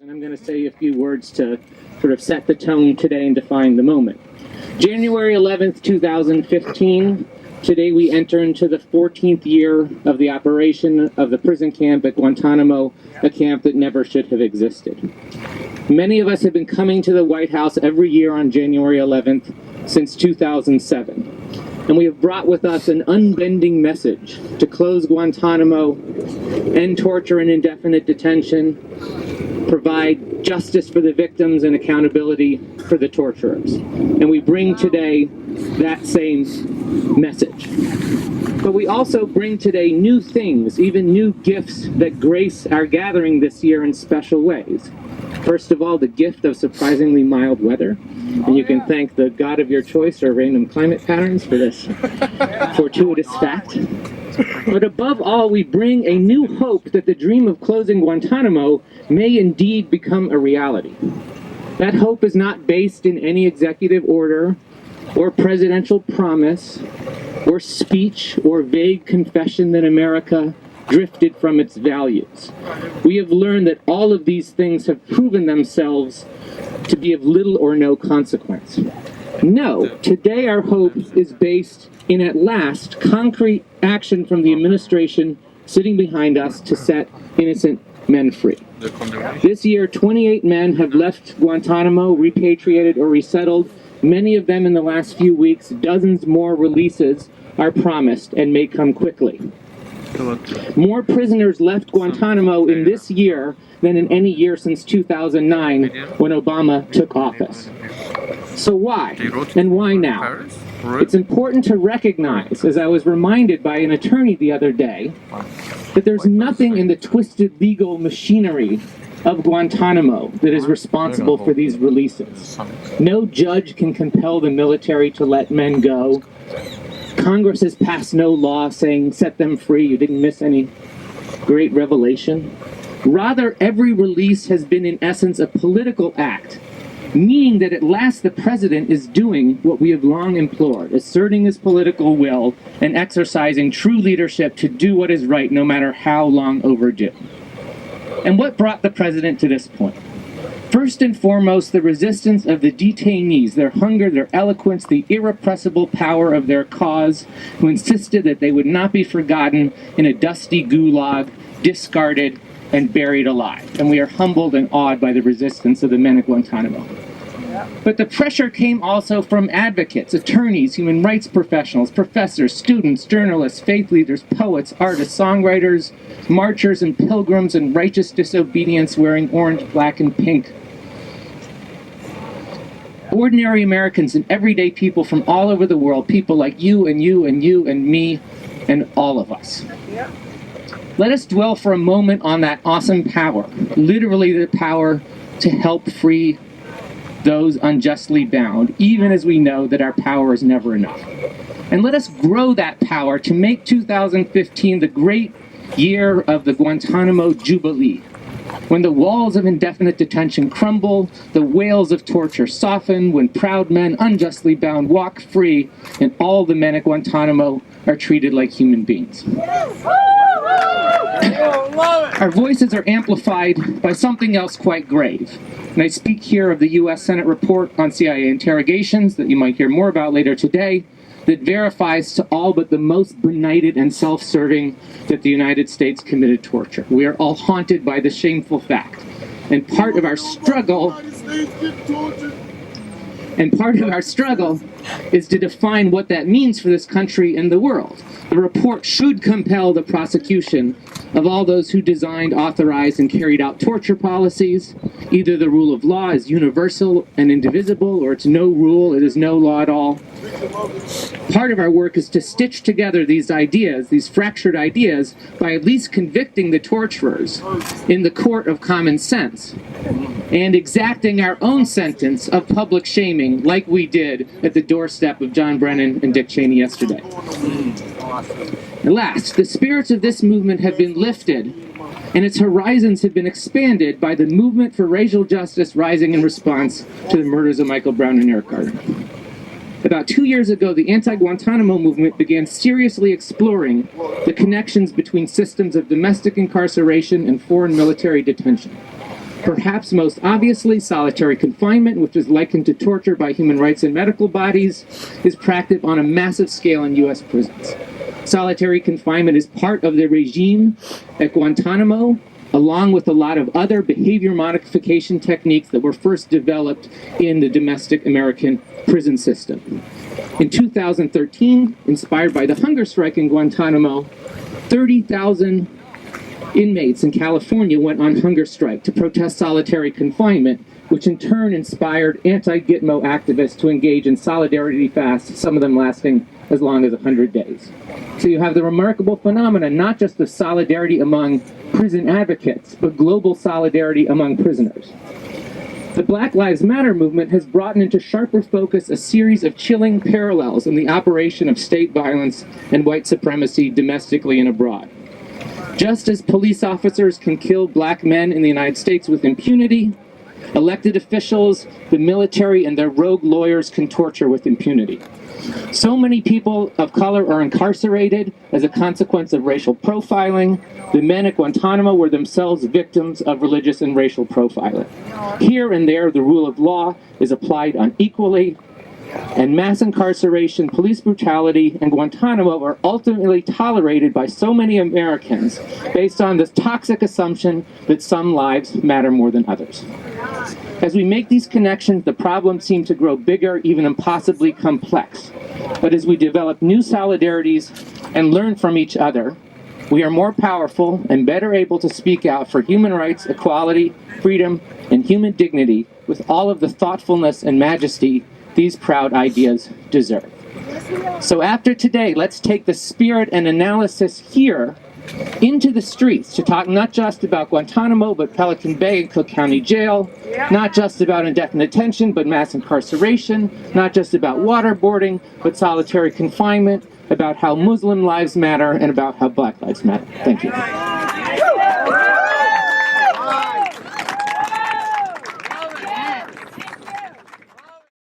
And I'm going to say a few words to sort of set the tone today and define the moment. January 11th, 2015, today we enter into the 14th year of the operation of the prison camp at Guantánamo, a camp that never should have existed. Many of us have been coming to the White House every year on January 11th since 2007. And we have brought with us an unbending message to close Guantánamo, end torture and indefinite detention, provide justice for the victims and accountability for the torturers. And we bring today that same message. But we also bring today new things, even new gifts that grace our gathering this year in special ways. First of all, the gift of surprisingly mild weather. And you can thank the God of your choice or random climate patterns for this fortuitous fact. But above all, we bring a new hope that the dream of closing Guantánamo may indeed become a reality. That hope is not based in any executive order or presidential promise or speech or vague confession that America drifted from its values. We have learned that all of these things have proven themselves to be of little or no consequence. No, today our hope is based in, at last, concrete action from the administration sitting behind us to set innocent men free. This year, 28 men have left Guantánamo, repatriated or resettled, many of them in the last few weeks. Dozens more releases are promised and may come quickly. More prisoners left Guantánamo in this year than in any year since 2009 when Obama took office. So why? And why now? It's important to recognize, as I was reminded by an attorney the other day, that there's nothing in the twisted legal machinery of Guantánamo that is responsible for these releases. No judge can compel the military to let men go. Congress has passed no law saying, set them free, you didn't miss any great revelation. Rather, every release has been in essence a political act, meaning that at last the president is doing what we have long implored, asserting his political will and exercising true leadership to do what is right no matter how long overdue. And what brought the president to this point? First and foremost, the resistance of the detainees, their hunger, their eloquence, the irrepressible power of their cause, who insisted that they would not be forgotten in a dusty gulag, discarded, and buried alive. And we are humbled and awed by the resistance of the men at Guantánamo. But the pressure came also from advocates, attorneys, human rights professionals, professors, students, journalists, faith leaders, poets, artists, songwriters, marchers and pilgrims in righteous disobedience wearing orange, black, and pink. Ordinary Americans and everyday people from all over the world, people like you and you and you and me and all of us. Let us dwell for a moment on that awesome power, literally the power to help free those unjustly bound, even as we know that our power is never enough. And let us grow that power to make 2015 the great year of the Guantánamo Jubilee, when the walls of indefinite detention crumble, the wails of torture soften, when proud men unjustly bound walk free, and all the men at Guantánamo are treated like human beings. Our voices are amplified by something else quite grave. And I speak here of the U.S. Senate report on CIA interrogations that you might hear more about later today, that verifies to all but the most benighted and self-serving that the United States committed torture. We are all haunted by the shameful fact. And part of our struggle is to define what that means for this country and the world. The report should compel the prosecution of all those who designed, authorized, and carried out torture policies. Either the rule of law is universal and indivisible, or it's no rule, it is no law at all. Part of our work is to stitch together these ideas, these fractured ideas, by at least convicting the torturers in the court of common sense and exacting our own sentence of public shaming like we did at the doorstep of John Brennan and Dick Cheney yesterday. And last, the spirits of this movement have been lifted and its horizons have been expanded by the movement for racial justice rising in response to the murders of Michael Brown and Eric Garner. About 2 years ago, the anti-Guantánamo movement began seriously exploring the connections between systems of domestic incarceration and foreign military detention. Perhaps most obviously, solitary confinement, which is likened to torture by human rights and medical bodies, is practiced on a massive scale in U.S. prisons. Solitary confinement is part of the regime at Guantánamo, along with a lot of other behavior modification techniques that were first developed in the domestic American prison system. In 2013, inspired by the hunger strike in Guantánamo, 30,000 inmates in California went on hunger strike to protest solitary confinement, which in turn inspired anti-Gitmo activists to engage in solidarity fasts, some of them lasting as long as 100 days. So you have the remarkable phenomenon, not just of solidarity among prison advocates, but global solidarity among prisoners. The Black Lives Matter movement has brought into sharper focus a series of chilling parallels in the operation of state violence and white supremacy domestically and abroad. Just as police officers can kill black men in the United States with impunity, elected officials, the military, and their rogue lawyers can torture with impunity. So many people of color are incarcerated as a consequence of racial profiling. The men at Guantanamo were themselves victims of religious and racial profiling. Here and there, the rule of law is applied unequally, and mass incarceration, police brutality, and Guantanamo are ultimately tolerated by so many Americans based on this toxic assumption that some lives matter more than others. As we make these connections, the problems seem to grow bigger, even impossibly complex. But as we develop new solidarities and learn from each other, we are more powerful and better able to speak out for human rights, equality, freedom, and human dignity with all of the thoughtfulness and majesty these proud ideas deserve. So after today, let's take the spirit and analysis here into the streets to talk not just about Guantanamo, but Pelican Bay and Cook County Jail, not just about indefinite detention, but mass incarceration, not just about waterboarding, but solitary confinement, about how Muslim lives matter, and about how Black lives matter. Thank you.